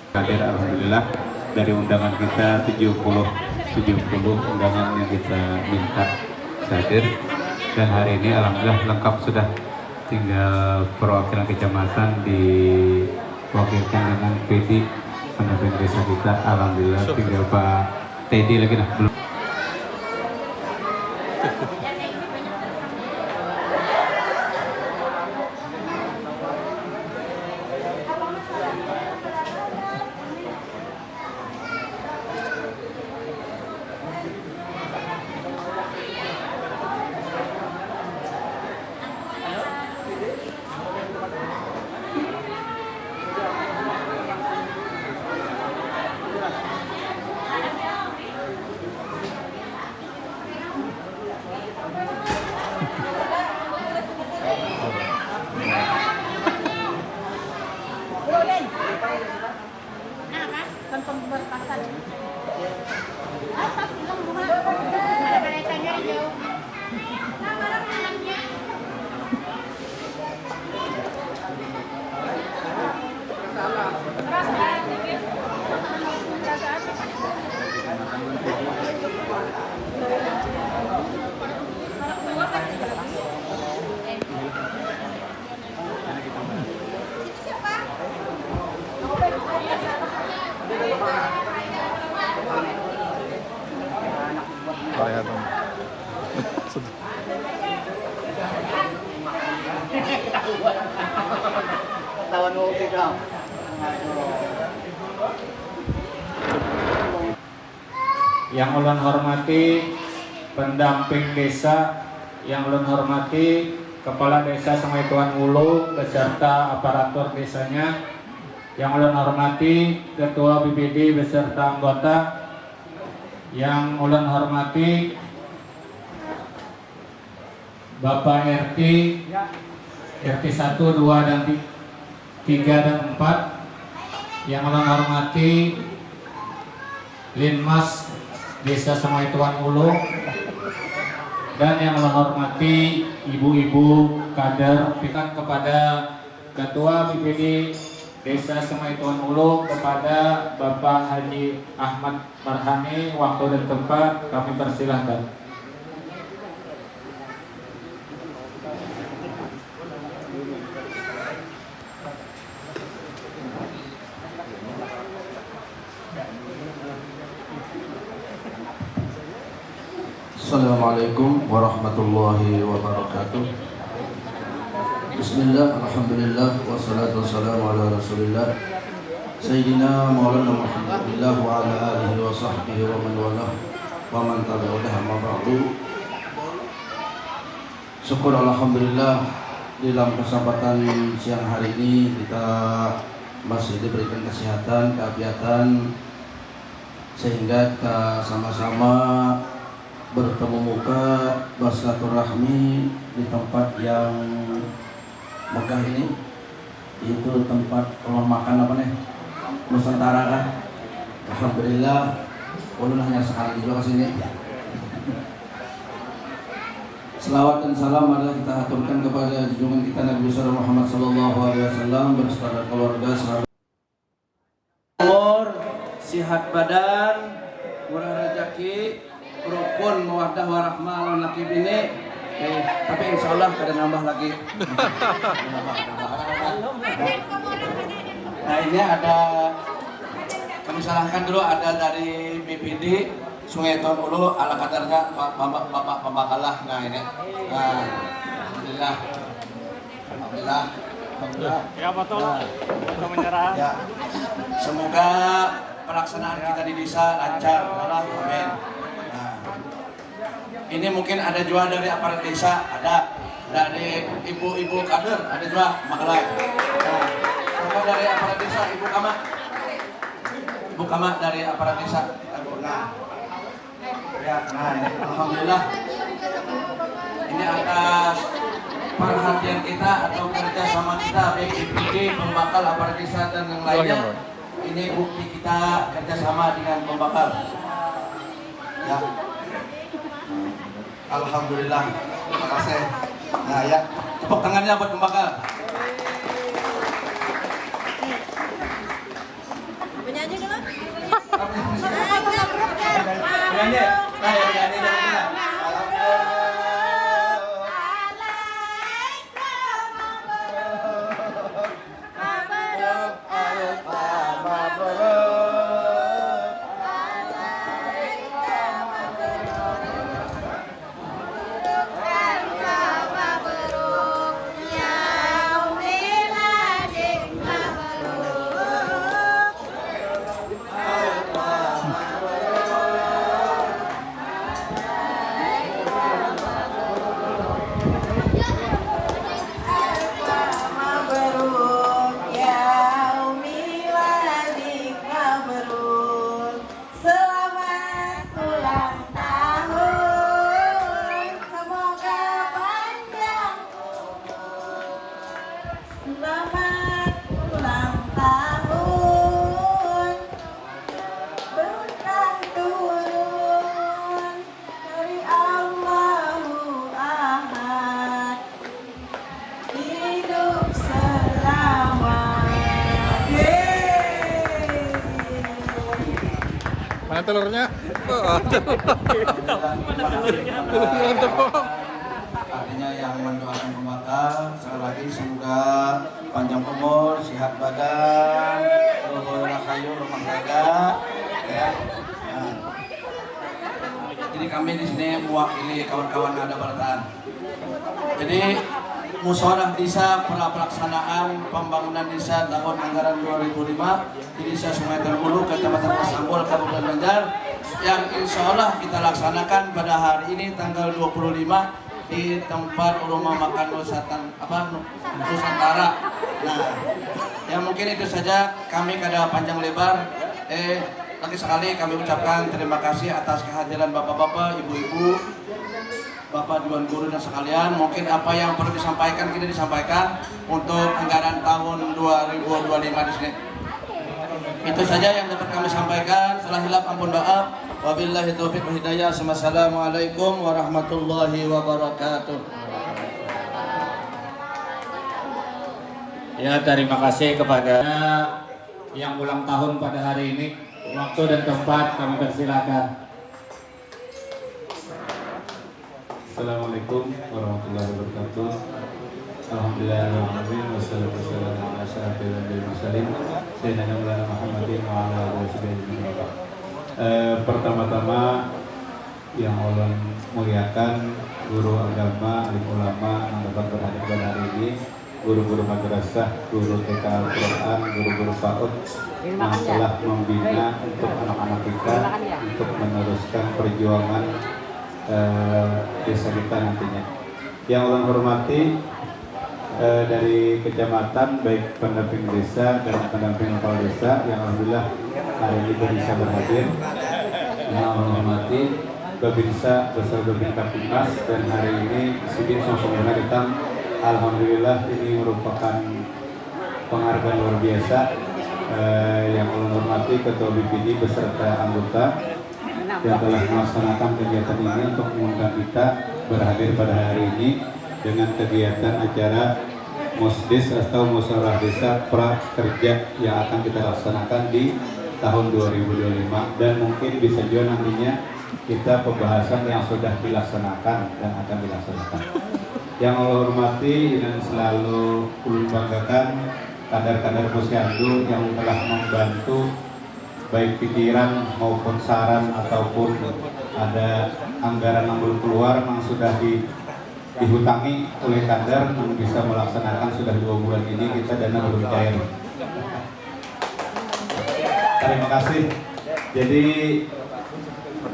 Hadir alhamdulillah dari undangan kita 70 undangan yang kita minta hadir, dan hari ini alhamdulillah lengkap sudah, tinggal perwakilan kecamatan diwakilkan dengan PD pendamping desa kita, alhamdulillah tinggal Pak Teddy lagi nah belum. Yang ulun hormati pendamping desa, yang ulun hormati Kepala Desa Sungai Tuan Ulu beserta aparatur desanya, yang ulun hormati Ketua BPD beserta anggota, yang ulun hormati Bapak RT 1, 2, dan 3 dan 4, yang ulun hormati Linmas Desa Sungai Tuan Ulu, dan yang ulun hormati ibu-ibu kader, pikan kepada Ketua BPD Desa Sungai Tuan Ulu, kepada Bapak Haji Ahmad Marhani, waktu dan tempat kami persilahkan. Assalamualaikum warahmatullahi wabarakatuh. Bismillah, alhamdulillah, wassalatu wassalamu ala rasulillah Sayyidina Maulana Muhammadillah wa ala alihi wa sahbihi wa man walah wa man tabi'udah amma ba'du. Syukur alhamdulillah, di dalam kesempatan siang hari ini kita masih diberikan kesehatan, keafiatan, sehingga kita sama-sama bertemu muka, bersilaturahmi di tempat yang megah ini, yaitu tempat rumah makan apa nih, Nusantara kan. Alhamdulillah, ulun hanya sekali juga kesini. Selawat dan salam adalah kita aturkan kepada junjungan kita Nabi besar Muhammad SAW beserta keluarga, sahabat, umur, sihat badan, murah rezeki, rukun, mawaddah, warahmah, lawan laki bini. Tapi insya Allah ada nambah lagi. Nah ini ada, kami salahkan dulu, ada dari BPD Sungai Tuan Ulu, ala kadarnya Bapak Pembakalah. Nah ini, nah alhamdulillah, alhamdulillah. Ya betul, kita menyerah. Ya, semoga pelaksanaan kita di desa lancar, amin. Ini mungkin ada juga dari aparat desa, ada dari ibu-ibu kader, ada juga Makalai. Nah, dari aparat desa, Ibu Kama dari aparat desa. Nah, ya, nah ini alhamdulillah. Ini atas perhatian kita atau kerjasama kita, BPD, pembakal, aparat desa dan yang lainnya. Ini bukti kita kerjasama dengan pembakal. Ya. Alhamdulillah, terima kasih. Nah ya, tepuk tangannya buat pembakar. nyanyi. Nah, yang nyanyi jangan. Mana telurnya? Artinya yang mendoakan pembakar sekali lagi semoga panjang umur, sehat badan, rahayu rumah tangga, ya. Nah, jadi kami di sini mewakili kawan-kawan ada Barataan. Jadi musyawarah desa pelaksanaan pembangunan desa tahun anggaran 2005 di Desa Sungai Terhulu, Kecamatan Pasambol, Kabupaten Banjar, yang insya Allah kita laksanakan pada hari ini tanggal 25 di tempat rumah makan Nusantara. Nah, ya mungkin itu saja, kami kada panjang lebar. Lagi sekali kami ucapkan terima kasih atas kehadiran bapak-bapak, ibu-ibu, Bapak Dewan Guru dan sekalian. Mungkin apa yang perlu disampaikan kita disampaikan untuk anggaran tahun 2025 di sini. Itu saja yang dapat kami sampaikan. Salah hilap ampun maaf. Wabillahi taufiq wal hidayah. Wassalamualaikum warahmatullahi wabarakatuh. Ya, terima kasih kepada yang ulang tahun pada hari ini. Waktu dan tempat kami persilakan. Assalamualaikum warahmatullahi wabarakatuh. Alhamdulillahirrahmanirrahim. Wassalamualaikum warahmatullahi wabarakatuh. Sayyidina Muhammadin wa ala alihi wasallam. Pertama-tama yang Allah muliakan guru agama, alim ulama yang dapat berhadir pada hari ini, guru-guru madrasah, guru TK Al-Quran, guru-guru PAUD yang telah membina untuk anak-anak kita untuk meneruskan perjuangan desa kita nantinya. Yang Allah hormati dari kecamatan, baik pendamping desa dan pendamping kepala desa yang alhamdulillah hari ini bisa berhadir. Yang Allah hormati Babinsa beserta Babin Kaptimas, dan hari ini Sidin Sosokona datang. Alhamdulillah ini merupakan penghargaan luar biasa. Yang Allah hormati Ketua BPD beserta anggota yang telah melaksanakan kegiatan ini untuk mengundang kita berhadir pada hari ini dengan kegiatan acara Musdes atau Musyawarah Desa Prakerja yang akan kita laksanakan di tahun 2025, dan mungkin bisa juga nantinya kita pembahasan yang sudah dilaksanakan dan akan dilaksanakan. Yang Allah hormati dan selalu ulun banggakan kadar-kadar posyandu yang telah membantu baik pikiran maupun saran ataupun ada anggaran yang belum keluar yang sudah dihutangi oleh kadar yang bisa melaksanakan sudah 2 bulan ini kita dana belum cair. Terima kasih. Jadi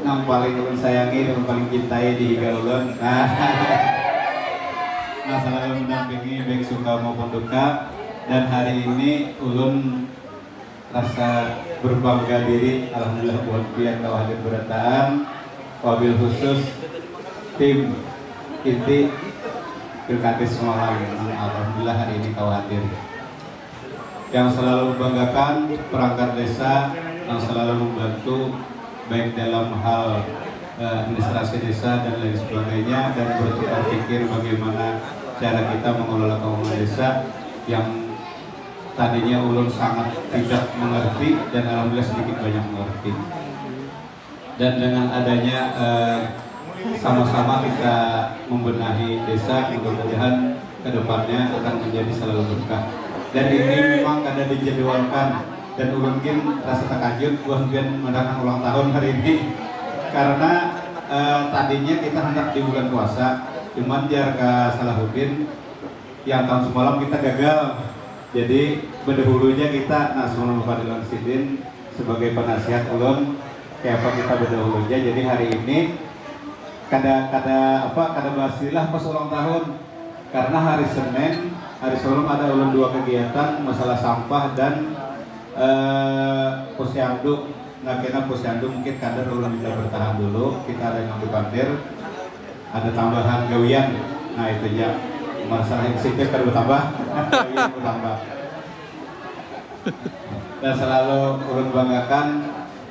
yang paling ulun sayangi dan paling cintai di higa ulun, nah selalu mendampingi baik suka maupun duka, dan hari ini ulun rasa berbangga diri alhamdulillah buat pihak Kawahadir Barataan, wabil khusus tim inti Pilkades Semalam. Alhamdulillah hari ini Kawahadir yang selalu membanggakan perangkat desa, yang selalu membantu baik dalam hal administrasi desa dan lain sebagainya, dan bertukar pikir bagaimana cara kita mengelola keuangan desa yang tadinya ulun sangat tidak mengerti dan alhamdulillah sedikit banyak mengerti. Dan dengan adanya sama-sama kita membenahi desa, mudah-mudahan kedepannya akan menjadi selalu berkah. Dan ini memang kada dijadwalkan dan ulun gin rasa takajub buat bian mendatang ulang tahun hari ini karena tadinya kita hendak di bulan puasa, cuman biar ke Salahuddin yang tahun semalam kita gagal, jadi berdahulunya kita Nasional Fadilan Sidin sebagai penasihat ulun kayak apa kita berdahulunya. Jadi hari ini kada basilah pas ulang tahun karena hari Senin hari sebelum ada ulun 2 kegiatan masalah sampah dan posyandu. Nah kena posyandu mungkin kadar ulun bisa bertahan dulu, kita ada yang dipandir, ada tambahan gawian. Nah itu ya masalah yang sipil kan bertambah, gawian bertambah. Dan selalu ulun banggakan,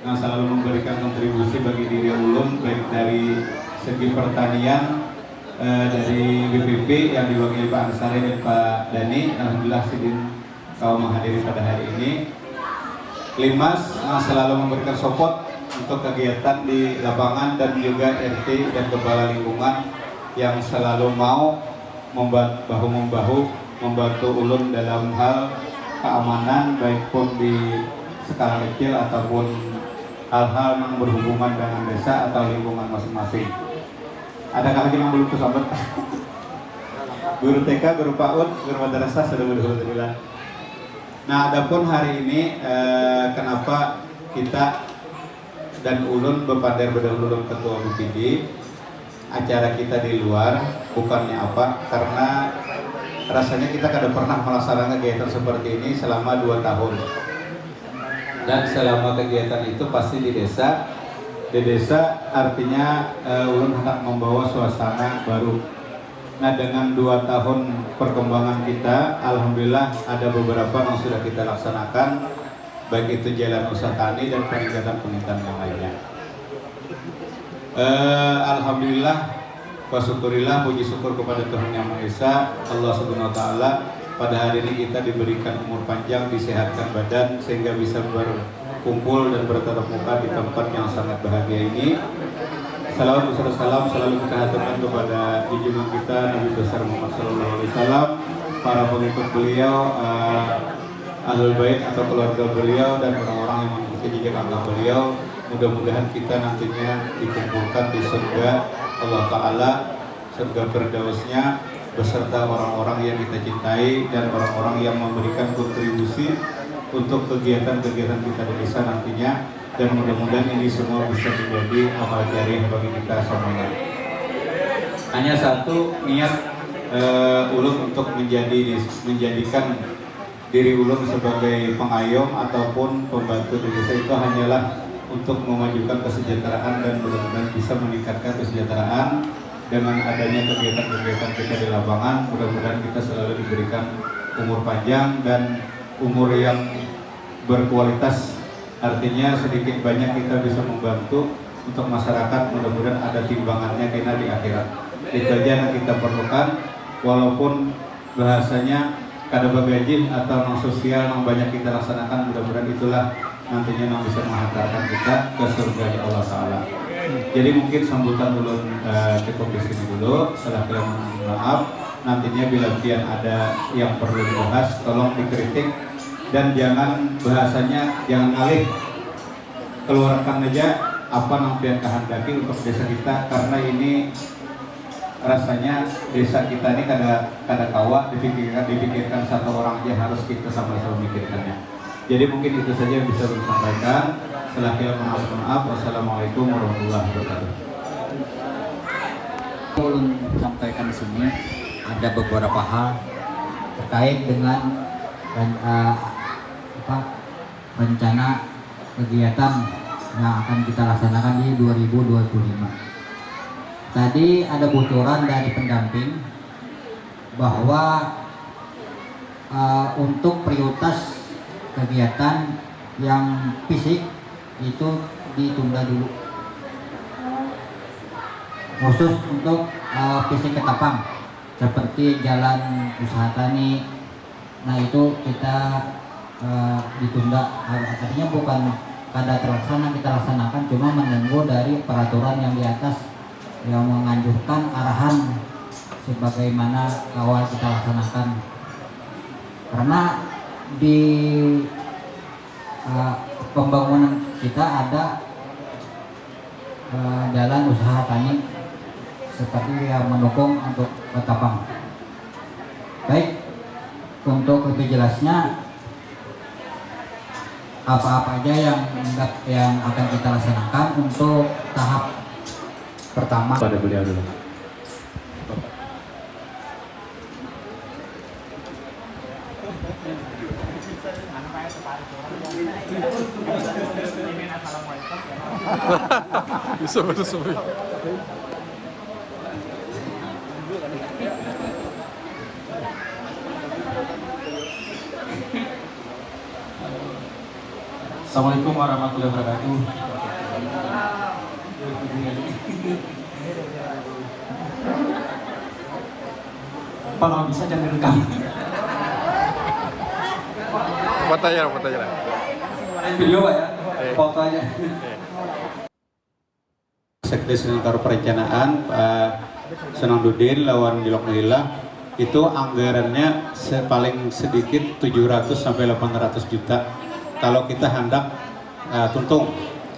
nah selalu memberikan kontribusi bagi diri ulun baik dari segi pertanian, dari BPP yang diwakili Pak Ansari dan Pak Dani. Alhamdulillah Sidin kau menghadiri pada hari ini. Limas selalu memberikan support untuk kegiatan di lapangan dan juga RT dan kepala lingkungan yang selalu mau bahu-membahu membantu ulun dalam hal keamanan baik pun di skala kecil ataupun hal-hal yang berhubungan dengan desa atau lingkungan masing-masing. Adakah lagi yang belum tersampaikan? Guru TK, guru PAUD, guru madrasah sudah berdua. Nah, adapun hari ini kenapa kita dan ulun bepander berdahulu ketua BPD, acara kita di luar bukannya apa? Karena rasanya kita kada pernah melaksanakan kegiatan seperti ini selama 2 tahun. Dan selama kegiatan itu pasti di desa. Di desa artinya ulun hendak membawa suasana baru. Nah dengan 2 tahun perkembangan kita, alhamdulillah ada beberapa yang sudah kita laksanakan, baik itu jalan usaha tani dan peningkatan yang lainnya. Alhamdulillah, wasyukurillah, puji syukur kepada Tuhan Yang Maha Esa, Allah Subhanahu Wa Taala. Pada hari ini kita diberikan umur panjang, disehatkan badan sehingga bisa berkumpul dan bertatap muka di tempat yang sangat bahagia ini. Salam selalu kita haturkan kepada junjungan kita Nabi besar Muhammad SAW, para pengikut beliau, ahlul bait atau keluarga beliau dan orang-orang yang mengikuti jejak langkah beliau. Mudah-mudahan kita nantinya dikumpulkan di surga Allah Ta'ala, surga Firdausnya, beserta orang-orang yang kita cintai dan orang-orang yang memberikan kontribusi untuk kegiatan-kegiatan kita di desa nantinya. Dan mudah-mudahan ini semua bisa menjadi amal jariah bagi kita semuanya. Hanya satu niat ulun untuk menjadikan diri ulun sebagai pengayom ataupun pembantu di desa itu hanyalah untuk memajukan kesejahteraan dan mudah-mudahan bisa meningkatkan kesejahteraan dengan adanya kegiatan-kegiatan kita di lapangan. Mudah-mudahan kita selalu diberikan umur panjang dan umur yang berkualitas. Artinya sedikit banyak kita bisa membantu untuk masyarakat, mudah-mudahan ada timbangannya kena di akhirat. Itu aja yang kita perlukan, walaupun bahasanya kada bagajin atau non sosial yang banyak kita laksanakan, mudah-mudahan itulah nantinya yang bisa menghantarkan kita ke surga Allah Ta'ala. Jadi mungkin sambutan ulun cukup di sini dulu. Salah kalian maaf. Nantinya bila ada yang perlu dibahas, tolong dikritik. Dan jangan bahasanya jangan ngalih, keluarkan aja apa yang kalian kehendaki untuk desa kita, karena ini rasanya desa kita ini kada kawa dipikirkan satu orang aja, harus kita sama-sama memikirkannya. Jadi mungkin itu saja yang bisa saya sampaikan. Selahir maaf. Wassalamualaikum warahmatullahi wabarakatuh. Ulun sampaikan di sini ada beberapa hal terkait dengan rencana kegiatan yang akan kita laksanakan di 2025. Tadi ada bocoran dari pendamping bahwa untuk prioritas kegiatan yang fisik itu ditunda dulu, khusus untuk fisik ketapang seperti jalan usaha tani. Nah itu kita ditunda, artinya bukan kada terlaksana kita laksanakan, cuma menunggu dari peraturan yang di atas yang menganjurkan arahan sebagaimana awal kita laksanakan. Karena di pembangunan kita ada jalan usaha tani seperti yang mendukung untuk ketapang. Baik, untuk lebih jelasnya apa-apa aja yang akan kita laksanakan untuk tahap pertama. Pada beliau dulu. Bisa betul. Assalamualaikum warahmatullahi wabarakatuh. Kalau bisa jangan direkam. Foto aja lah. Video Pak ya, foto aja. Sekdes Senator Perencanaan Pak Senandudin lawan Dilok Nillah itu anggarannya paling sedikit 700 sampai 800 juta. Kalau kita hendak tuntung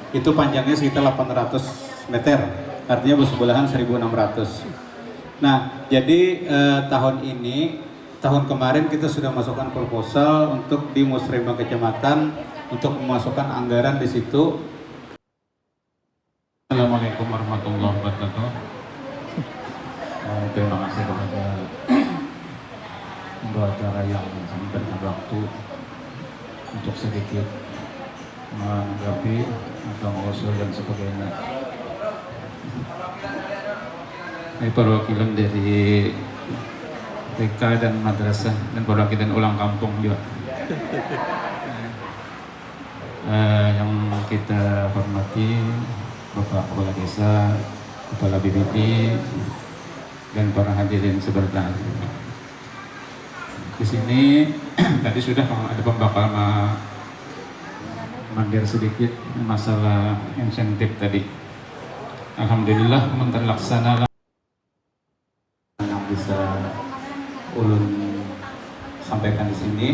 itu panjangnya sekitar 800 meter, artinya bersebelahan 1600. Nah, jadi tahun kemarin kita sudah masukkan proposal untuk di Musrembang Kecamatan untuk memasukkan anggaran di situ. Assalamualaikum warahmatullahi wabarakatuh. Terima kasih kepada pembawa acara yang memberikan waktu untuk sedikit menanggapi atau mengusul dan sebagainya. Ini perwakilan dari TK dan madrasah dan perwakilan ulang kampung juga. Yang kita hormati Bapak Kepala Desa, Kepala BPD, dan para hadirin seberta. Di sini tadi sudah ada pembakal mandir sedikit masalah insentif tadi. Alhamdulillah terlaksana yang bisa ulun sampaikan di sini.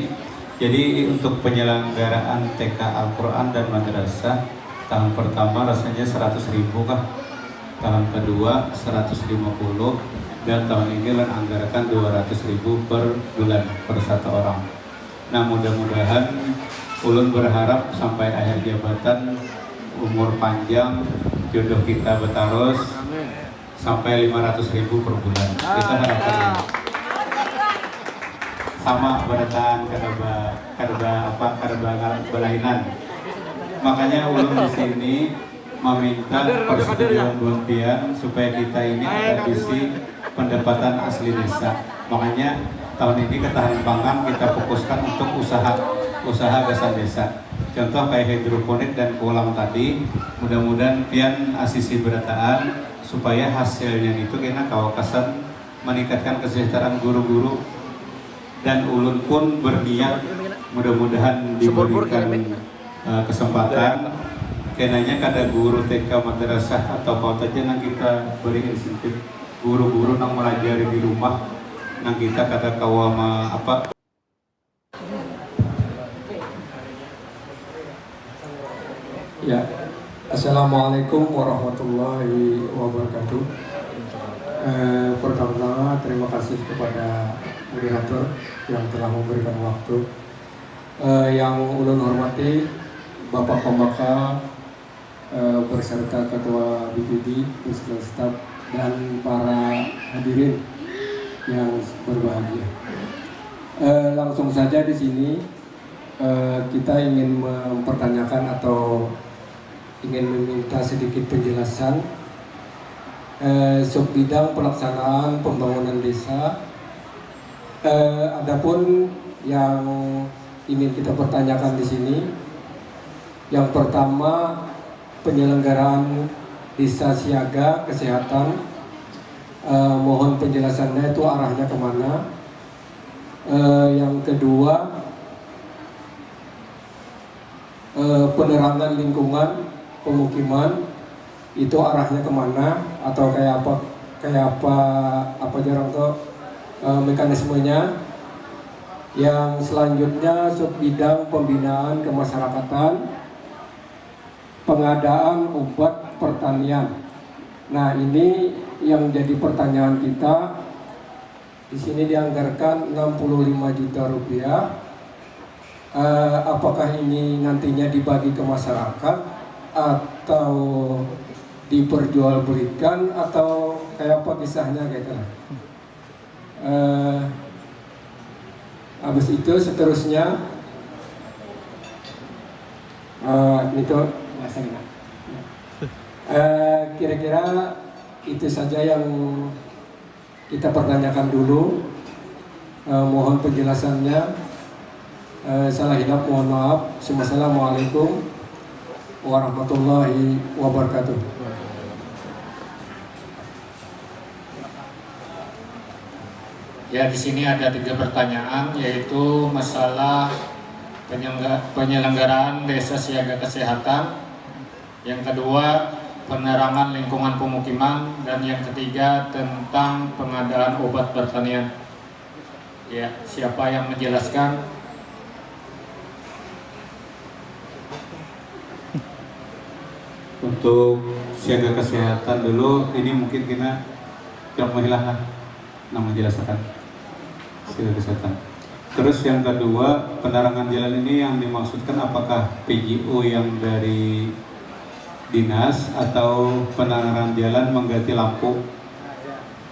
Jadi untuk penyelenggaraan TK Al-Quran dan Madrasah tahun pertama rasanya 100.000 kah? Tahun kedua 150 dan tahun ini anggarkan 200.000 per bulan per satu orang. Nah, mudah-mudahan ulun berharap sampai akhir jabatan umur panjang, jodoh kita betarus sampai 500.000 per bulan. Kita harapkan sama berataan karba belainan. Makanya ulun di sini meminta persetujuan Buntian supaya kita ini ada visi pendapatan asli desa. Makanya tahun ini ketahanan pangan kita fokuskan untuk usaha gasan desa. Contoh kayak hidroponik dan kolam tadi, mudah-mudahan pian asisi berataan supaya hasilnya itu kena kawasan meningkatkan kesejahteraan guru-guru, dan ulun pun berniat mudah-mudahan diberikan kesempatan kenanya kada guru TK madrasah atau kota aja nang kita beri insentif guru-guru nang melajari di rumah nang kita kada kawama apa. Ya, Assalamualaikum warahmatullahi wabarakatuh. Pertama-tama terima kasih kepada moderator yang telah memberikan waktu. Yang ulun hormati Bapak Pembakal beserta Ketua BPD, beserta staf dan para hadirin yang berbahagia. Langsung saja di sini kita ingin mempertanyakan atau ingin meminta sedikit penjelasan sub bidang pelaksanaan pembangunan desa. Adapun yang ingin kita pertanyakan di sini, yang pertama penyelenggaraan desa siaga kesehatan, mohon penjelasannya itu arahnya kemana. Yang kedua penerangan lingkungan pemukiman itu arahnya kemana atau kayak apa jarang tuh mekanismenya. Yang selanjutnya subbidang pembinaan kemasyarakatan, pengadaan obat pertanian. Nah, ini yang jadi pertanyaan kita. Di sini dianggarkan 65 juta rupiah. Apakah ini nantinya dibagi ke masyarakat atau diperjualbelikan atau kayak apa kisahnya gitu lah. Habis itu seterusnya itu kira-kira itu saja yang kita pertanyakan dulu. Mohon penjelasannya. Salah hilap mohon maaf. Assalamualaikum warahmatullahi wabarakatuh. Ya, di sini ada 3 pertanyaan, yaitu masalah penyelenggaraan desa siaga kesehatan, yang kedua penerangan lingkungan pemukiman, dan yang ketiga tentang pengadaan obat pertanian. Ya, siapa yang menjelaskan? Untuk siaga kesehatan dulu, ini mungkin kita menghilangkan nama menjelaskan siaga kesehatan. Terus yang kedua, penerangan jalan ini yang dimaksudkan apakah PJO yang dari dinas atau penerangan jalan mengganti lampu?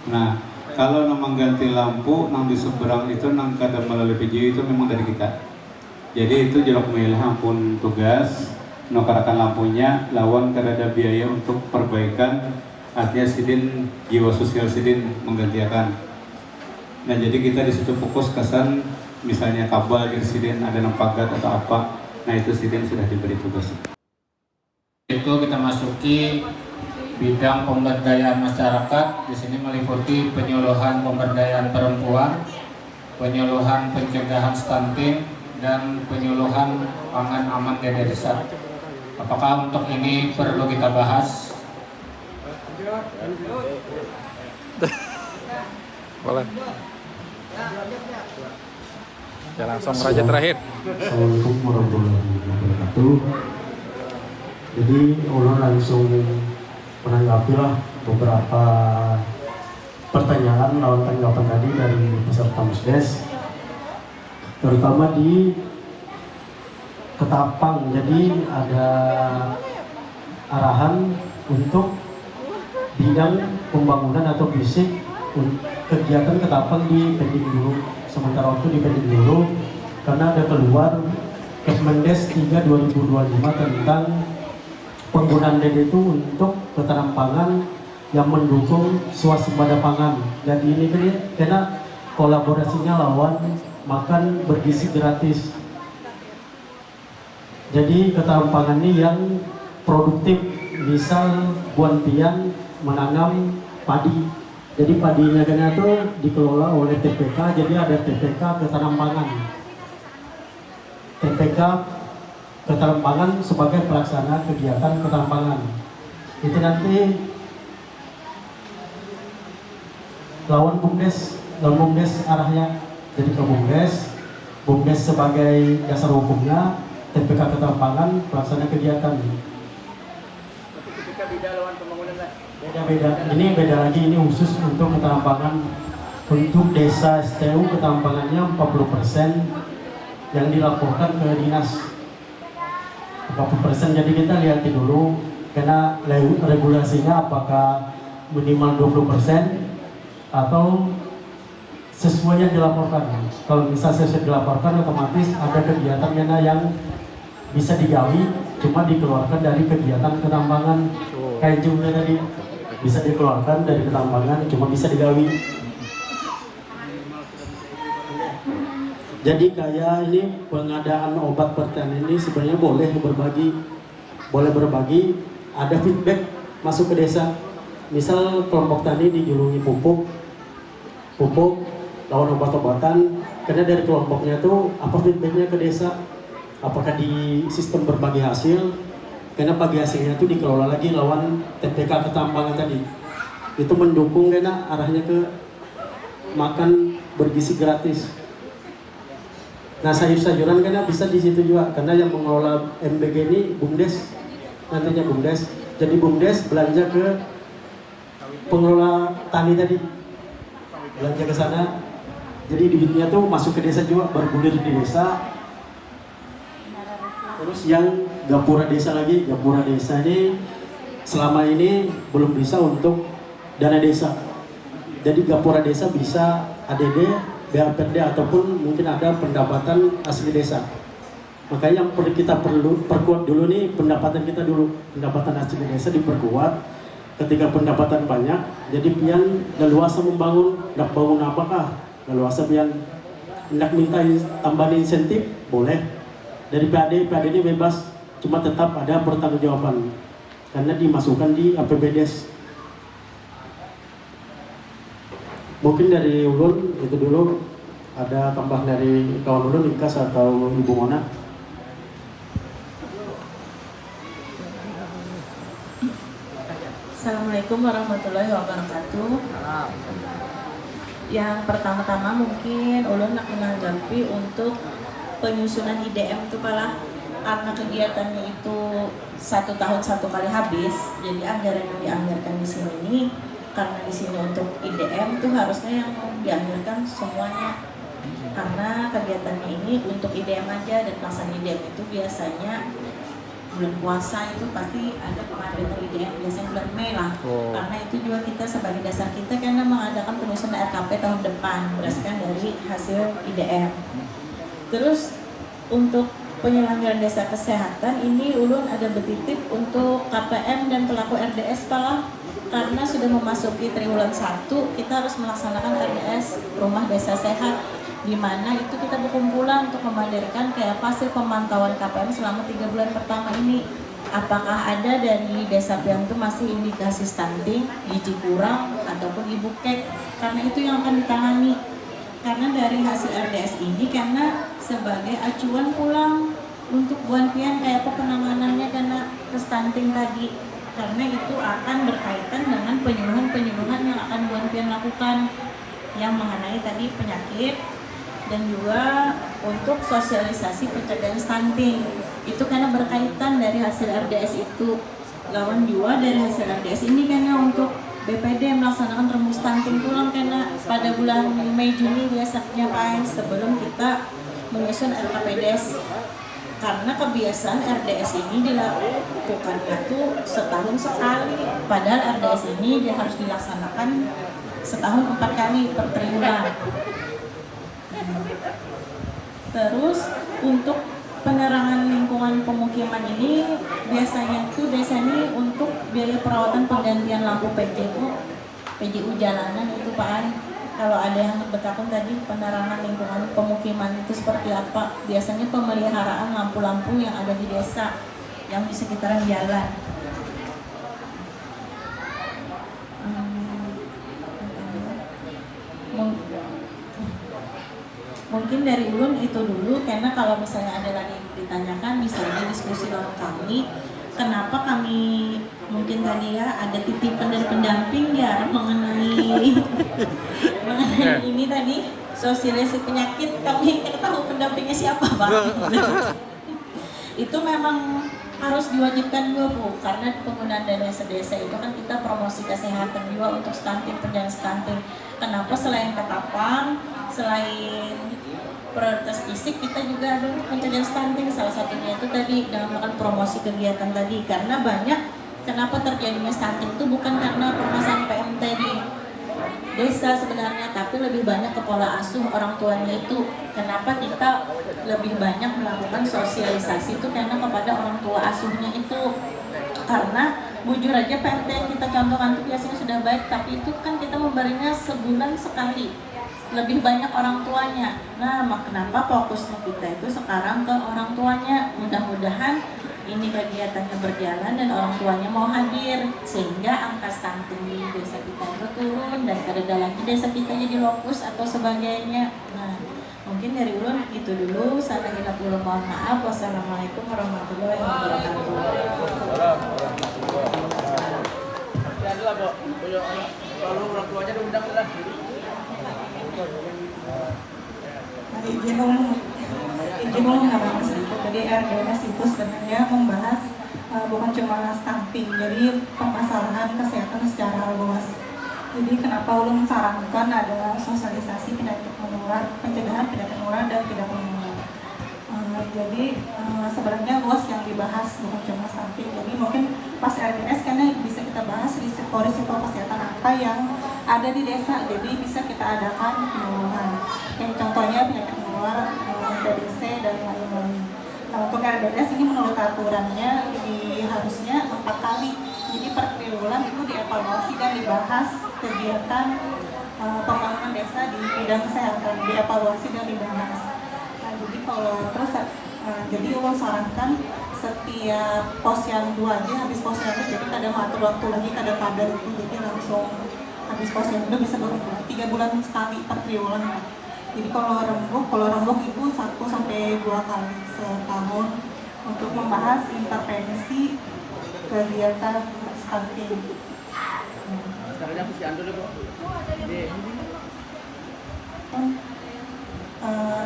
Nah, kalau mengganti lampu nang di seberang itu nang kada melalui PJO itu memang dari kita. Jadi itu jelok milah ampun tugas nukarakan lampunya lawan kada ada biaya untuk perbaikan, artinya sidin jiwa sosial sidin menggantikan. Nah, jadi kita di situ fokus kesan misalnya kabel di sidin ada pagat atau apa. Nah, itu sidin sudah diberi tugas. Itu kita masuki bidang pemberdayaan masyarakat. Di sini meliputi penyuluhan pemberdayaan perempuan, penyuluhan pencegahan stunting, dan penyuluhan pangan aman di desa. Apakah untuk ini perlu kita bahas? Boleh. Ya, langsung raja terakhir. Assalamualaikum warahmatullahi wabarakatuh. Jadi ulun langsung menanggapi lah beberapa pertanyaan lawan tanggapan tadi dari peserta musdes, terutama di Ketapang. Jadi ada arahan untuk bidang pembangunan atau fisik kegiatan Ketapang di pending dulu, sementara waktu di pending dulu karena ada keluar Kepmendes 3 2025 tentang penggunaan DD itu untuk ketahanan pangan yang mendukung swasembada pangan. Jadi ini karena kolaborasinya lawan makan bergizi gratis. Jadi ketahanan pangan ini yang produktif, misal Buan Pian menanam padi. Jadi padinya kan itu dikelola oleh TPK, jadi ada TPK ketahanan pangan. TPK ketahanan pangan sebagai pelaksana kegiatan ketahanan pangan. Itu nanti lawan BUMDes arahnya. Jadi ke BUMDes sebagai dasar hukumnya, TPK ketahanan pangan pelaksana kegiatan. Beda. Ini beda lagi, ini khusus untuk ketahanan pangan. Untuk desa STU ketahanan pangannya 40% yang dilaporkan ke dinas. 40%, jadi kita lihat dulu karena regulasinya apakah minimal 20% atau sesuai yang dilaporkan. Kalau bisa sesuai dilaporkan, otomatis ada kegiatan yang bisa digawi cuma dikeluarkan dari kegiatan ketambangan. Kayak juga tadi bisa dikeluarkan dari ketambangan cuma bisa digawi. Jadi kayak ini pengadaan obat pertanian ini sebenarnya boleh berbagi, ada feedback masuk ke desa. Misal kelompok tani dijulungi pupuk lawan obat-obatan, karena dari kelompoknya tuh apa feedbacknya ke desa. apakah di sistem berbagi hasil, karena bagi hasilnya itu dikelola lagi lawan TPK ketambangan tadi. Itu mendukung karena arahnya ke makan bergizi gratis. Nah sayur-sayuran karena bisa di situ juga, karena yang mengelola MBG ini BUMDes, nantinya BUMDes. Jadi BUMDes belanja ke pengelola tani tadi, belanja ke sana. Jadi duitnya tuh masuk ke desa juga, bergulir di desa. Terus yang Gapura Desa lagi, Gapura Desa ini selama ini belum bisa untuk dana desa. Jadi Gapura Desa bisa ADD, BAPD ataupun mungkin ada pendapatan asli desa. Makanya yang kita perlu perkuat dulu nih pendapatan kita dulu, pendapatan asli desa diperkuat. Ketika pendapatan banyak, jadi pian leluasa membangun, nak bangun apakah? Leluasa pian nak minta tambahan insentif boleh. Dari PAD ini bebas, cuma tetap ada pertanggungjawaban karena dimasukkan di APBDes. Mungkin dari ulun itu dulu, ada tambah dari kawan ulun Ikas atau Ibu Mona. Assalamualaikum warahmatullahi wabarakatuh. Yang pertama-tama mungkin ulun nak menanggapi untuk penyusunan IDM itu pala, karena kegiatannya itu 1 tahun 1 kali habis, jadi anggaran yang dianggarkan di sini karena di sini untuk IDM itu harusnya yang dianggarkan semuanya, karena kegiatannya ini untuk IDM aja, dan pelaksanaan IDM itu biasanya bulan puasa itu pasti ada pengadakan IDM, biasanya bulan Mei lah. Karena itu juga kita sebagai dasar kita karena mengadakan penyusunan RKP tahun depan berdasarkan dari hasil IDM. Terus untuk penyelenggaraan desa kesehatan ini ulun ada betitip untuk KPM dan pelaku RDS pala, karena sudah memasuki triwulan 1 kita harus melaksanakan RDS rumah desa sehat, di mana itu kita berkumpulan untuk memamerkan kayak hasil pemantauan KPM selama 3 bulan pertama ini. Apakah ada dari desa pian itu masih indikasi stunting, gizi kurang ataupun ibu kek, karena itu yang akan ditangani. Karena dari hasil RDS ini karena sebagai acuan pulang untuk buan pian kayak apa penanganannya karena stunting tadi, karena itu akan berkaitan dengan penyuluhan yang akan buan pian lakukan yang mengenai tadi penyakit, dan juga untuk sosialisasi pencegahan stunting itu karena berkaitan dari hasil RDS itu. Lawan juga dari hasil RDS ini karena untuk BPD melaksanakan rumus stunting tulang karena pada bulan Mei Juni biasanya Pak, sebelum kita menyusun RKPDes, karena kebiasaan RDS ini dilakukan itu setahun sekali, padahal RDS ini dia harus dilaksanakan setahun 4 kali per triwulan. Terus untuk penerangan lingkungan pemukiman ini biasanya itu desa ini untuk biaya perawatan penggantian lampu PJU jalanan itu Pak. Kalau ada yang bertakun tadi penerangan lingkungan pemukiman itu seperti apa, biasanya pemeliharaan lampu-lampu yang ada di desa yang di sekitaran jalan. Mungkin dari ulun itu dulu, karena kalau misalnya ada lagi yang ditanyakan bisa ada diskusi lawan kami. Kenapa kami mungkin tadi ya ada titipan dari pendamping ya mengenai ini tadi sosialisasi penyakit, kami tahu pendampingnya siapa Pak. Itu memang harus diwajibkan juga Bu, karena penggunaan dana desa itu kan kita promosi kesehatan juga untuk stunting, penjagaan stunting. Kenapa selain ketapang, selain prioritas fisik, kita juga ada pencegahan stunting, salah satunya itu tadi dengan melakukan promosi kegiatan tadi. Karena banyak kenapa terjadinya stunting itu bukan karena permasalahan PMT di desa sebenarnya, tapi lebih banyak ke pola asuh orang tuanya itu. Kenapa kita lebih banyak melakukan sosialisasi itu karena kepada orang tua asuhnya itu. Karena bujur aja PMT yang kita contohkan itu biasanya sudah baik, tapi itu kan kita memberinya sebulan sekali, lebih banyak orang tuanya. Nah, kenapa fokusnya kita itu sekarang ke orang tuanya? Mudah-mudahan ini kegiatannya berjalan dan orang tuanya mau hadir, sehingga angka stunting di desa kita itu turun dan ada lagi desa kita jadi lokus atau sebagainya. Nah, mungkin mungkin dari ulun itu dulu. Sana hilap ulun mohon maaf. Wassalamualaikum warahmatullahi wabarakatuh. Izin umum nggak sedikit. Jadi RDS itu sebenarnya membahas bukan cuma stunting, jadi permasalahan kesehatan secara luas. Jadi kenapa ulun sarankan ada sosialisasi penyakit menular, pencegahan penyakit menular dan tidak menular. Jadi sebenarnya luas yang dibahas, bukan cuma stunting. Jadi mungkin pas RDS karena bisa kita bahas risiko kesehatan apa yang ada di desa. Jadi bisa kita adakan penyuluhan. Kayak contohnya penyakit menular, TBC dan lain-lain. Nah, untuk RDS ini menurut aturannya harusnya 4 kali. Jadi per triwulan itu dievaluasi dan dibahas kegiatan pembangunan desa di bidang kesehatan, dievaluasi dan dibahas. Nah, jadi kalau terus jadi ulun sarankan setiap posyandu aja, habis posyandu jadi kadang atur waktu lagi kadang kader itu, jadi langsung habis posyandu bisa 3 bulan sekali per triwulan. Jadi kalau rembuk itu 1 sampai 2 kali setahun untuk membahas intervensi kegiatan stunting. Caranya posyandu deh, Bu.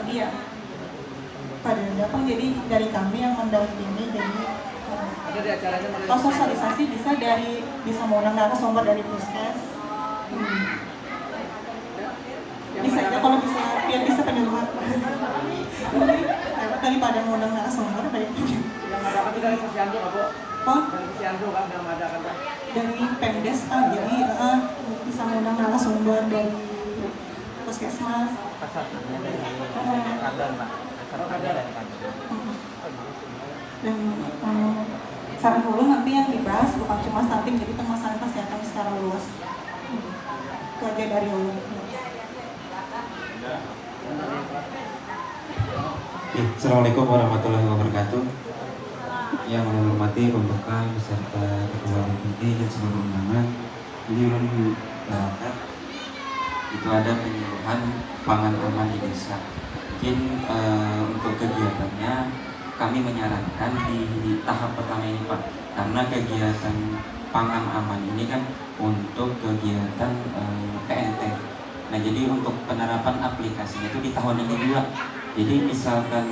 Iya. Pada datang jadi dari kami yang mendampingi, jadi sosialisasi bisa mengundang narasumber dari puskes. Bisa aja kalau bisa biar bisa penyuluhan. Daripada mengundang narasumber baik. Yang ada kan dari posyandu apa? Dari posyandu kan yang ada kan. Dari Pemdes jadi bisa mengundang narasumber dari puskesmas. Dan saran dulu nanti yang dibahas bukan cuma stunting, jadi permasalahan kesehatan secara luas. Itu aja dari ulun. Assalamualaikum warahmatullahi wabarakatuh. Yang saya hormati pembuka beserta ketua DPD dan seluruh undangan. Ini ulun berangkat itu ada penyuluhan pangan aman di desa. Mungkin untuk kegiatannya kami menyarankan di tahap pertama ini Pak, karena kegiatan pangan aman ini kan untuk kegiatan PNT. Nah jadi untuk penerapan aplikasinya itu di tahun ini juga. Jadi misalkan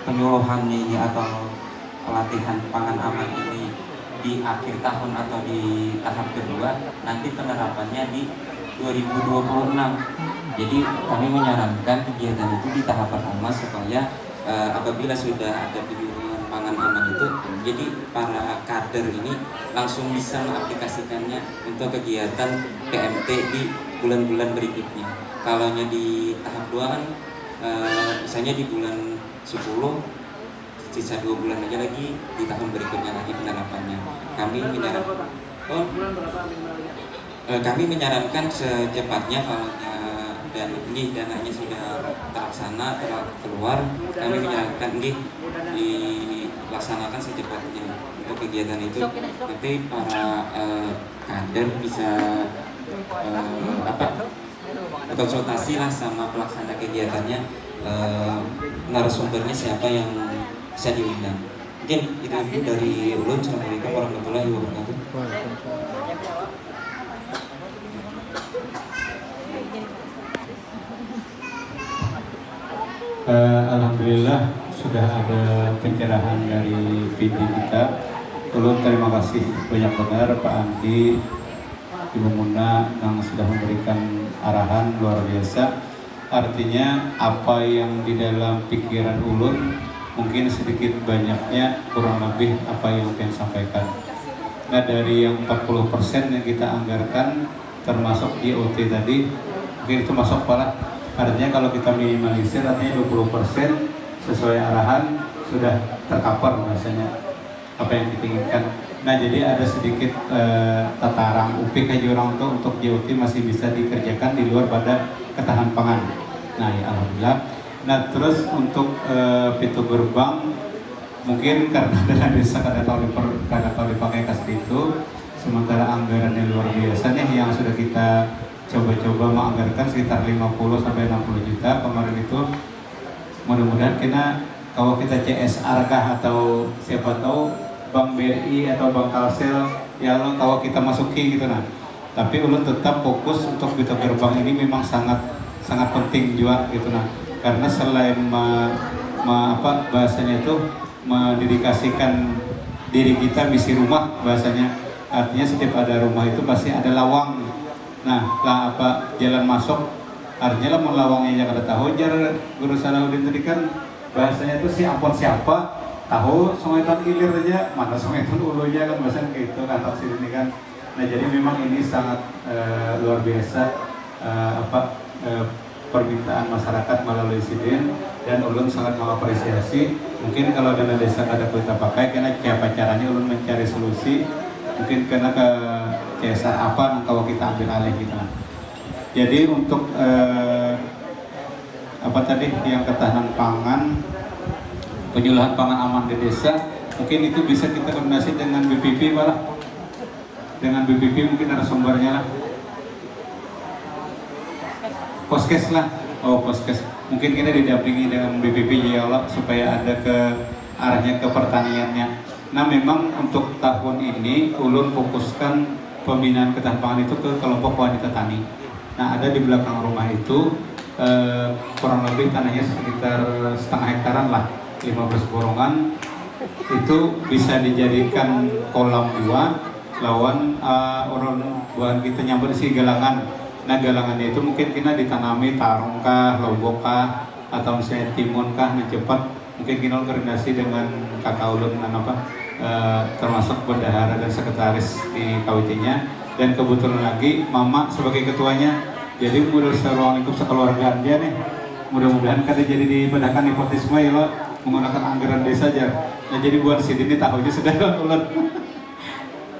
penyuluhan ini atau pelatihan pangan aman ini di akhir tahun atau di tahap kedua, nanti penerapannya di 2026. Jadi kami menyarankan kegiatan itu di tahap pertama supaya apabila sudah ada penyuluhan pangan aman itu, jadi para kader ini langsung bisa mengaplikasikannya untuk kegiatan PMT di bulan-bulan berikutnya. Kalau di tahap 2 kan misalnya di bulan 10 sisa 2 bulan aja lagi di tahun berikutnya lagi penerapannya. Kami menyarankan secepatnya kalau dan ini dananya sudah terlaksana keluar, kami menyarankan ini dilaksanakan secepatnya untuk kegiatan itu. Nanti para kader bisa konsultasi lah sama pelaksana kegiatannya, narasumbernya siapa yang bisa diundang. Mungkin itu dari ulun. Assalamualaikum warahmatullahi wabarakatuh. Alhamdulillah sudah ada pencerahan dari PD kita. Ulun terima kasih banyak benar Pak Andi, Ibu Muna yang sudah memberikan arahan luar biasa. Artinya apa yang di dalam pikiran ulun mungkin sedikit banyaknya kurang lebih apa yang pengen sampaikan. Nah dari yang 40% yang kita anggarkan termasuk IoT tadi, mungkin itu masuk pala. Artinya kalau kita minimalisir artinya 20% sesuai arahan sudah tercover biasanya apa yang kita inginkan. Nah jadi ada sedikit tataran upik aja orang tuh untuk IoT masih bisa dikerjakan di luar pada ketahanan pangan. Nah ya alhamdulillah. Nah terus untuk pintu gerbang mungkin karena dana desa kadang kalau dipakai kas itu, sementara anggarannya luar biasa nih yang sudah kita coba-coba menganggarkan sekitar 50 sampai 60 juta kemarin itu. Mudah-mudahan kalau kita CSR kah atau siapa tahu Bank BRI atau Bank Kalsel ya kalau kita masuki gitu nah. Tapi ulun tetap fokus untuk pintu gerbang ini memang sangat penting juga gitu nah. Karena selain bahasanya itu mendedikasikan diri kita misi rumah bahasanya, artinya setiap ada rumah itu pasti ada lawang. Nah, jalan masuk artinya lah lawangnya jangan ada tahu. Jar Guru Salahuddin tadi kan bahasanya itu si ampun siapa tahu sungai ilir aja mana sungai ulunya kan bahasanya kayak itu kan tafsir ini kan. Nah jadi memang ini sangat luar biasa permintaan masyarakat melalui SIDIN, dan ulun sangat mengapresiasi. Mungkin kalau dana desa ada kita pakai karena siapa caranya ulun mencari solusi, mungkin karena ke CSR apa kalau kita ambil alih gitu. Jadi untuk yang ketahanan pangan, penyuluhan pangan aman di desa, mungkin itu bisa kita koordinasi dengan BPP malah. Dengan BPP mungkin ada sumbernya lah. Poskes lah, poskes. Mungkin kita didampingi dengan BPP ya Allah supaya ada ke arahnya ke pertaniannya. Nah memang untuk tahun ini ulun fokuskan pembinaan ketahanan pangan itu ke kelompok wanita tani. Nah ada di belakang rumah itu kurang lebih tanahnya sekitar setengah hektaran lah, 15 borongan. Itu bisa dijadikan kolam buah lawan orang buahan kita nyambut si galangan. Nah galangannya itu mungkin kita ditanami tarung kah, lombok kah, atau misalnya timun kah, cepat mungkin kita koordinasi dengan kakak ulun termasuk bendahara dan sekretaris di KWT-nya, dan kebetulan lagi mama sebagai ketuanya. Jadi menurut ruang lingkup sekeluargaan dia nih, mudah-mudahan kada jadi dipedahkan nepotisme ya lo menggunakan anggaran desa aja. Nah jadi buat sini ini tahunya sudah ulun.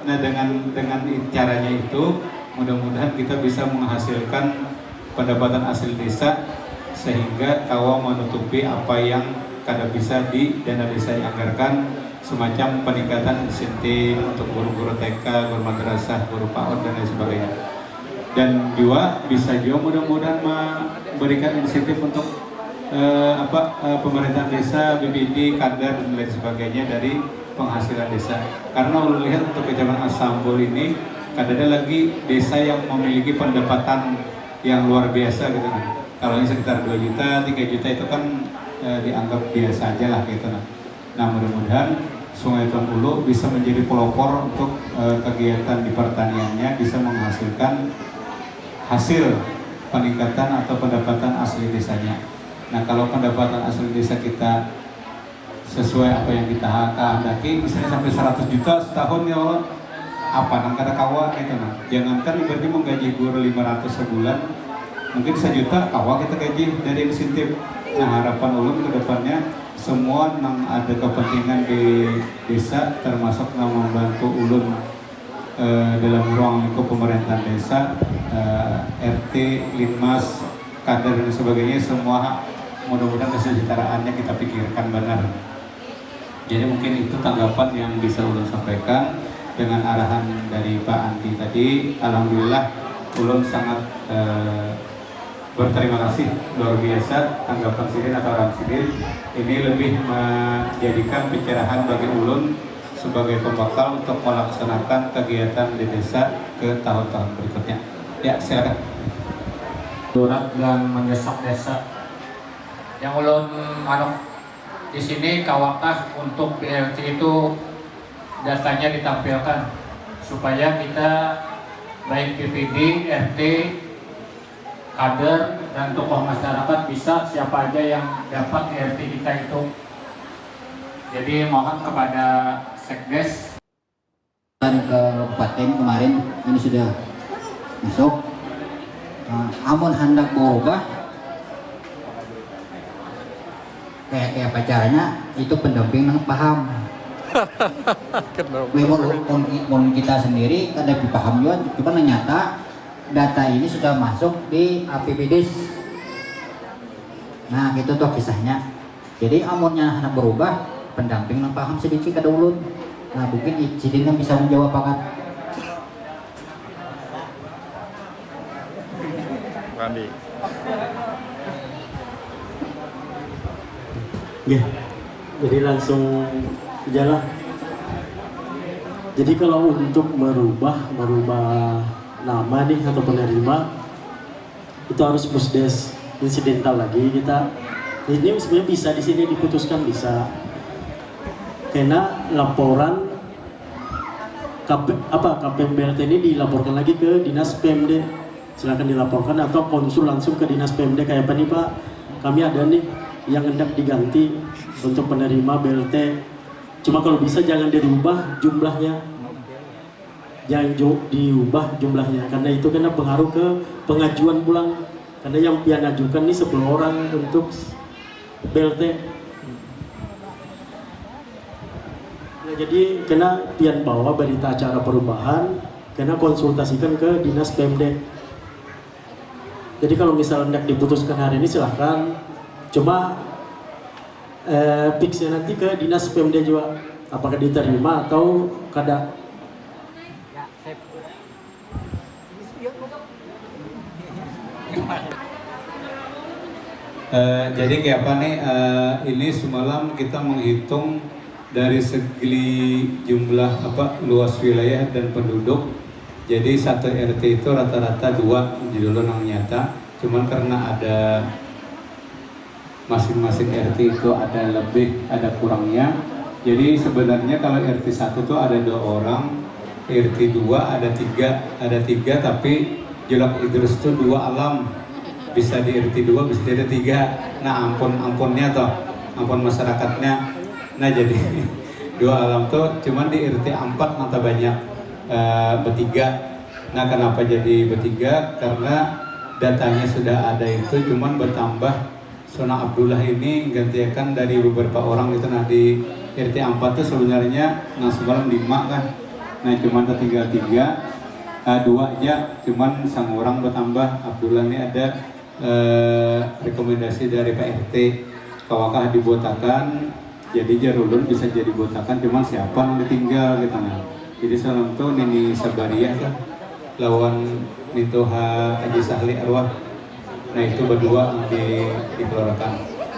Nah dengan caranya itu mudah-mudahan kita bisa menghasilkan pendapatan asli desa sehingga kawa menutupi apa yang kada bisa di dana desa dianggarkan, semacam peningkatan insentif untuk guru-guru TK, guru madrasah, guru PAUD dan lain sebagainya. Dan juga bisa juga mudah-mudahan memberikan insentif untuk pemerintahan desa, BPD, kadar dan lain sebagainya dari penghasilan desa. Karena ulun lihat untuk Kecamatan Asambul ini kadang lagi desa yang memiliki pendapatan yang luar biasa gitu kan. Kalau ini sekitar 2 juta, 3 juta itu kan dianggap biasa aja lah gitu. Nah mudah-mudahan Sungai Tembulu bisa menjadi pelopor untuk kegiatan di pertaniannya, bisa menghasilkan hasil peningkatan atau pendapatan asli desanya. Nah kalau pendapatan asli desa kita sesuai apa yang kita kehendaki, misalnya sampai 100 juta setahun ya Allah, apa nang kata kawa gitu nah. Jangankan ibaratnya menggaji guru 500 sebulan, mungkin 1 juta kawa kita gaji dari insentif. Nah harapan ulun ke depannya semua yang ada kepentingan di desa, termasuk yang membantu ulun dalam ruang lingkup pemerintahan desa, RT, Linmas, kader dan sebagainya, semua mudah-mudahan kesejahteraannya kita pikirkan benar. Jadi mungkin itu tanggapan yang bisa ulun sampaikan dengan arahan dari Pak Andi tadi. Alhamdulillah ulun sangat berterima kasih luar biasa tanggapan SIDIN atau Ram SIDIN. Ini lebih menjadikan pencerahan bagi ulun sebagai pembekal untuk melaksanakan kegiatan di desa ke tahun-tahun berikutnya. Ya silakan. Surat dan mendesak desa yang ulun di sini kawakah untuk BLT itu datanya ditampilkan supaya kita baik BPD, RT, kader dan tokoh masyarakat bisa siapa aja yang dapat di RT kita itu. Jadi mohon kepada Sekdes ke kabupaten kemarin ini sudah masuk. Amun hendak berubah kayak pacarnya itu pendamping yang paham. Memang kita sendiri ada dipaham juga, cuma ternyata data ini sudah masuk di APBDes. Nah gitu tuh kisahnya. Jadi amunnya hendak berubah, pendamping yang paham sedikit kada ulun. Nah mungkin Sidin bisa menjawab pakat. Randi. Ya, jadi langsung jalan. Jadi kalau untuk merubah nama nih atau penerima itu harus musdes insidental lagi kita. Ini sebenarnya bisa di sini diputuskan bisa. Karena laporan KPMBLT ini dilaporkan lagi ke Dinas PMD. Silakan dilaporkan atau konsul langsung ke Dinas PMD kayak apa nih Pak? Kami ada nih yang hendak diganti untuk penerima BLT. Cuma kalau bisa jangan dirubah jumlahnya. Jangan diubah jumlahnya karena itu kena pengaruh ke pengajuan pulang. Karena yang ngajukan nih 10 orang untuk BLT. Nah, jadi kena pian bawa berita acara perubahan, kena konsultasikan ke Dinas PMD. Jadi kalau misalnya diputuskan hari ini silahkan. Cuma fixnya nanti ke Dinas PMD juga. Apakah diterima atau kada. Jadi kayak apa nih, ini semalam kita menghitung dari segi jumlah luas wilayah dan penduduk. Jadi satu RT itu rata-rata 2 dulu yang nyata. Cuman karena ada masing-masing RT itu ada lebih, ada kurangnya. Jadi sebenarnya kalau RT 1 tuh ada 2 orang, RT 2 ada 3 tapi Jelak Idrus itu 2 alam. Bisa di RT 2, bisa di RT 3. Nah ampunnya toh, ampun masyarakatnya. Nah jadi 2 alam tuh cuman di RT 4 mata banyak bertiga. Nah kenapa jadi bertiga? Karena datanya sudah ada itu, cuman bertambah Sona Abdullah ini gantikan dari beberapa orang itu. Nah di RT 4 tuh sebenarnya semalam 5 kan. Nah cuman tinggal 2 aja, cuman sang orang bertambah. Abdullah ini ada rekomendasi dari Pak RT kawakah dibotakan, jadi jarulun bisa jadi botakan, cuman siapa yang ditinggal gitu. Nah jadi salam tuh Nini Sabaria kan lawan Nintoha Haji Sahli Arwah. Nah itu berdua dikeluarkan.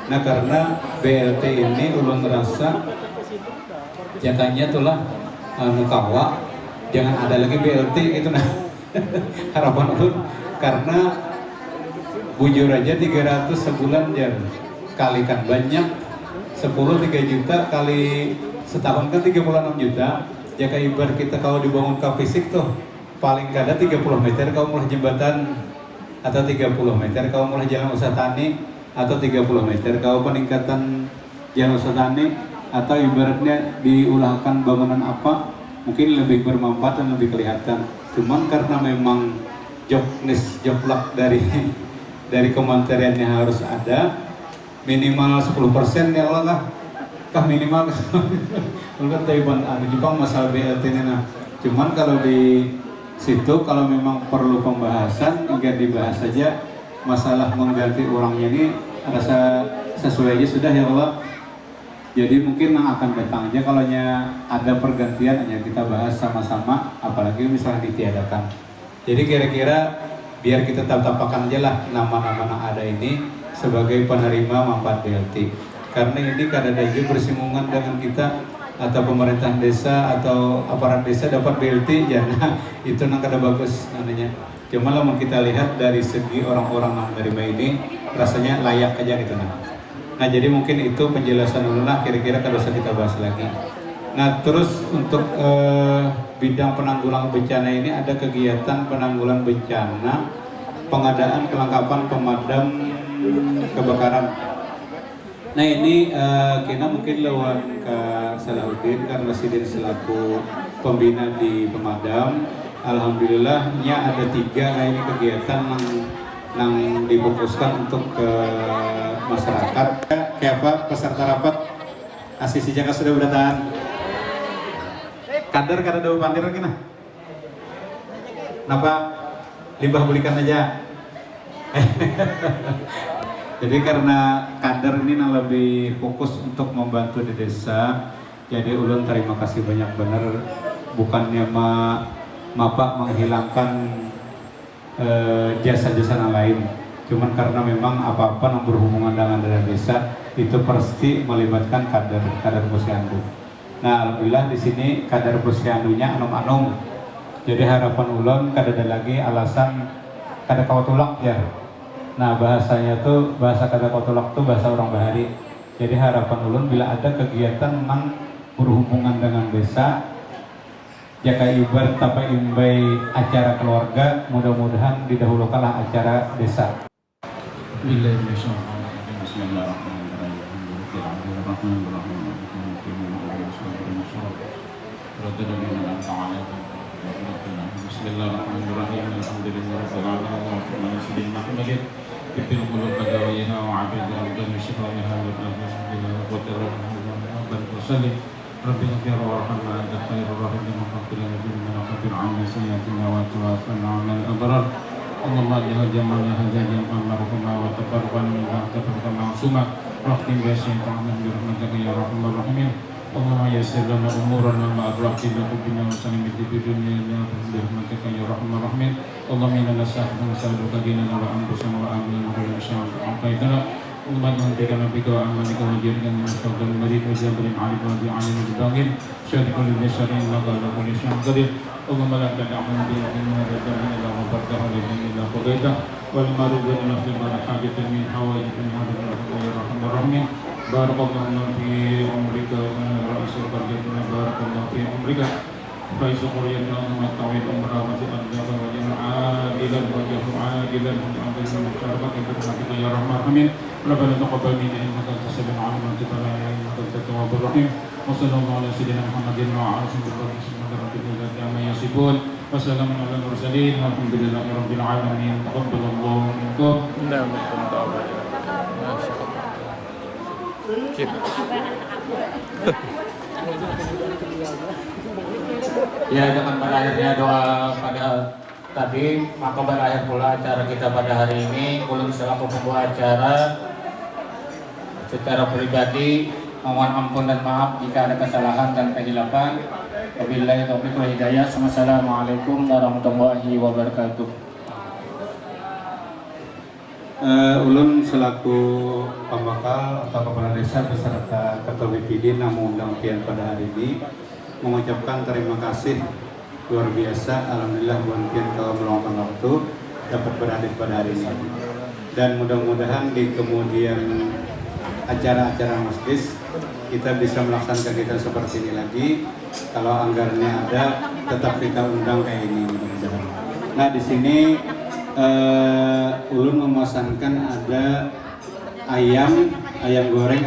Nah karena BLT ini ulun merasa jatahnya itulah nukawa jangan ada lagi BLT gitu. Nah harapan ulun karena bujur aja 300 sebulan jar kalikan banyak 10 3 juta kali setahun kan 36 juta. Jika ibarat kita kalau dibangun ke fisik tuh paling kada 30 meter kau mulai jembatan, atau 30 meter kau mulai jalan usaha tani, atau 30 meter kau peningkatan jalan usaha tani, atau ibaratnya diulahkan bangunan apa mungkin lebih bermanfaat dan lebih kelihatan. Cuman karena memang joblak dari kementeriannya harus ada minimal 10% ya Allah kah minimal kan Taiwan ada Jepang masalah BLT ini. Nah cuman kalau di situ kalau memang perlu pembahasan hingga dibahas saja masalah mengganti orangnya ini rasa sesuai aja sudah ya Allah. Jadi mungkin yang akan datang aja kalau ada pergantian hanya kita bahas sama-sama, apalagi misalnya ditiadakan. Jadi kira-kira biar kita tapakan aja lah nama-nama yang ada ini sebagai penerima manfaat BLT. Karena ini kadang aja bersinggungan dengan kita atau pemerintahan desa atau aparat desa dapat BLT ya. Nah, itu yang kada bagus namanya. Cuma lah kita lihat dari segi orang-orang yang menerima ini rasanya layak aja gitu nah jadi mungkin itu penjelasan dulu lah, kira-kira kada usah kita bahas lagi. Nah terus untuk bidang penanggulangan bencana ini ada kegiatan penanggulangan bencana, pengadaan kelengkapan pemadam kebakaran. Nah ini kita mungkin lawan ke Salahuddin karena Sidin selaku pembina di pemadam. Alhamdulillahnya ada 3 ini kegiatan yang difokuskan untuk ke masyarakat. Kayak apa peserta rapat asisi jaka sudah bertahan kader kada ada pantir lagi nah kenapa limbah belikan aja. Jadi karena kader ini yang lebih fokus untuk membantu di desa, jadi ulun terima kasih banyak bener, bukannya Bapak menghilangkan jasa-jasa yang lain. Cuman karena memang apa-apa yang berhubungan dengan dana desa itu pasti melibatkan kader posyandu. Nah, alhamdulillah di sini kader posyandunya anom-anom. Jadi harapan ulun kada ada lagi alasan kada kawatulak ya. Nah, bahasanya tuh bahasa kada kawatulak tuh bahasa orang Bahari. Jadi harapan ulun bila ada kegiatan yang berhubungan dengan desa, jaka ibarat tapa imbai acara keluarga, mudah-mudahan didahulukanlah acara desa. Bismillahirrahmanirrahim. Alhamdulillahirrahmanirrahim. Ibn qulub badawiha wa abidul dan syifaiha wa salli rabbi ghfir warhamna anta khairur rahimin wa qul lana bima naqdir 'anna sayyi'atina wa tawaffana 'alal abrar. Allahumma jalla jamana hadza jam'an marhuma wa taqabbal minna taqabbal ma'suma rahim bi syaitan bi rahmatika ya arhamar rahimin. Allahumma yassir lana umurana ma abrahtina bina wa salim bi dunya bi rahmatika ya arhamar rahimin. Allahumma inna nas'aluka dinana wa anfusana wa amna wa sha'a'aitana. Allahumma jangan nabika wa amanika wa jirkan min syaitan marid wa jabrin alif wa bi'alim wa bidangin syarikul bisarin laka ala kulli syai'in qadir. Allahumma la tada'amun bi'akin wa rada'in ila wa bartaha lillahi illa qadaita wal marid wa nafsi wa hajatin min hawaii min hadin ya rahman rahim. Barakallahu fi umrika wa rasul qaryatina barakallahu fi umrika faizu qaryatna wa tawid umra wa ta'adaba wa jama'a عاجلا وعاجلا مشاركة برحمتك يا رحمن الرحيم. ربنا تقبل منا انك انت السميع العليم وتب علينا انك انت التواب الرحيم. وصلى الله على سيدنا محمد وعلى اله وصحبه وسلم عما يصفون وسلام على المرسلين والحمد لله رب العالمين. تقبل الله منكم. Ya, dengan berakhirnya doa pada tadi, maka berakhir pula acara kita pada hari ini. Ulun selaku pembawa acara secara pribadi mohon ampun dan maaf jika ada kesalahan dan kehilapan. Wabillahi taufiq wal hidayah. Wassalamualaikum warahmatullahi wabarakatuh. Ulun selaku pembakal atau kepala desa beserta ketua BPD yang mengundang pian pada hari ini mengucapkan terima kasih luar biasa. Alhamdulillah Buan Pian kalau meluangkan waktu dapat berhadir pada hari ini, dan mudah-mudahan di kemudian acara-acara masjid kita bisa melaksanakan kegiatan seperti ini lagi. Kalau anggarannya ada, tetap kita undang kayak ini mudah-mudahan. Nah, di sini ulun memesankan ada ayam goreng